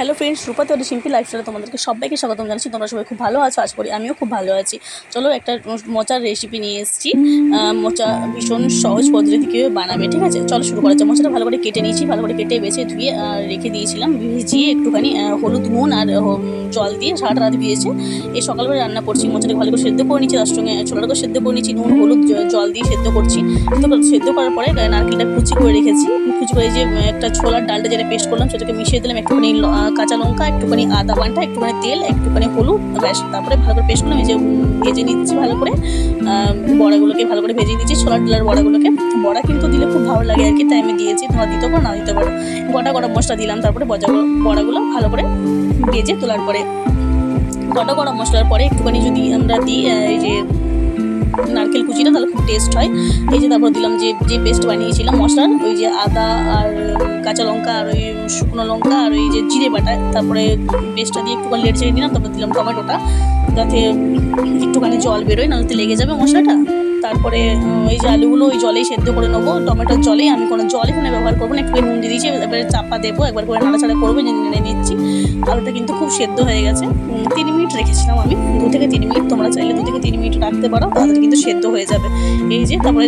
Hello friends, রূপাতে ওদের simple লাইফস্টাইলে তোমাদেরকে সবাইকে স্বাগতম জানাচ্ছি। তোমরা সবাই খুব ভালো আছো, আশা করি আমিও খুব ভালো আছি। চলো একটা মোচার রেসিপি নিয়ে এসেছি। মোচা ভীষণ সহজ পদ্ধতি কীভাবে বানাবে, ঠিক আছে? চলো শুরু করা যাক। মোচাটা ভালো করে কেটে নিয়েছি, ভালো করে কেটে বেছে ধুয়ে রেখে দিয়েছিলাম, ভিজিয়ে একটুখানি হলুদ নুন আর জল দিয়ে সারাটা রাত ভিজেছে। এই সকালবেলা রান্না করছি। মোচাটাকে ভালো করে সেদ্ধ করে নিচ্ছি, তার সঙ্গে ছোলাটাকে সেদ্ধ করে নিচ্ছি, নুন হলুদ জল দিয়ে সেদ্ধ করছি। সেদ্ধ করার পরে নারকেলটা কুচি করে রেখেছি, কুচি করে যে একটা ছোলার ডালটা যেটা পেস্ট করলাম সেটাকে মিশিয়ে দিলাম, একটুখানি কাঁচা লঙ্কা, একটুখানি আদা বাটা, একটুখানি তেল, একটুখানি হলুদ, ব্যাস। তারপরে ভালো করে পেস্ট করলাম, এই যে ভেজে নিচ্ছি ভালো করে। বড়াগুলোকে ভালো করে ভেজে নিচ্ছি, ছোলার ডালের বড়াগুলোকে। বড়া কিন্তু দিলে খুব ভালো লাগে আর কি, তাই আমি দিয়েছি। তোমরা দিতে পারো না দিতে পারো। গোটা গরম মশলা দিলাম, তারপরে বড়াগুলো ভালো করে ভেজে তোলার পরে গোটা গরম মশলার পরে একটুখানি যদি আমরা দিই এই যে নারকেল কুচিটা, তাহলে খুব টেস্ট হয়। এই যে তারপর দিলাম যে পেস্ট বানিয়েছিলাম মশলার, ওই যে আদা আর কাঁচা লঙ্কা আর ওই শুকনো লঙ্কা আর ওই যে জিরে বাটা, তারপরে পেস্টটা দিয়ে একটুখানি লেড়ে ছেড়ে দিলাম। তারপর দিলাম টমেটোটা, যাতে একটুখানি জল বেরোয়, নাহলে লেগে যাবে মশলাটা। তারপরে এই যে আলুগুলো ওই জলেই সেদ্ধ করে নেবো, টমেটোর জলেই। আমি কোনো জল এখানে ব্যবহার করবো না, একটু নুন দিয়ে দিয়েছি, এবারে চাপা দেবো, একবার করে নাড়াচাড়া করবো, নেড়ে নিচ্ছি। আলুটা কিন্তু খুব সেদ্ধ হয়ে গেছে। 3 মিনিট রেখেছিলাম আমি, 2 থেকে 3 মিনিট। তোমরা চাইলে 2 থেকে 3 মিনিট রাখতে পারো, তাহলে কিন্তু সেদ্ধ হয়ে যাবে। এই যে তারপরে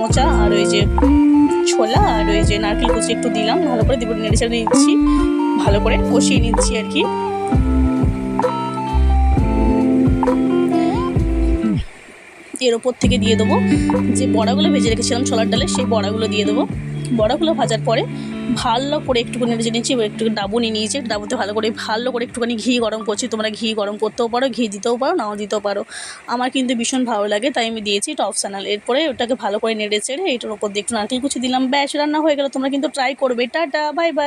মোচা আর ওই যে ছোলা আর ওই যে নারকেল কুচি একটু দিলাম, ভালো করে নেড়ে চেড়ে নিচ্ছি, ভালো করে কষিয়ে নিচ্ছি আর কি। এর ওপর থেকে দিয়ে দেবো যে বড়াগুলো ভেজে রেখেছিলাম ছোলার ডালে, সেই বড়াগুলো দিয়ে দেবো। বড়াগুলো ভাজার পরে ভালো করে একটুখানি নেড়ে নিচ্ছি, একটু ডাবু নিয়ে নিয়েছি, ডাবুতে ভালো করে একটুখানি ঘি গরম করছি। তোমরা ঘি গরম করতেও পারো, ঘি দিতেও পারো, নাও দিতেও পারো। আমার কিন্তু ভীষণ ভালো লাগে, তাই আমি দিয়েছি, এটা অপশনাল। এরপরে ওটাকে ভালো করে নেড়ে চেড়ে এইটার ওপর দিয়ে একটু নারকেল কুচি দিলাম, ব্যাস রান্না হয়ে গেল। তোমরা কিন্তু ট্রাই করবে। Tata, bye bye.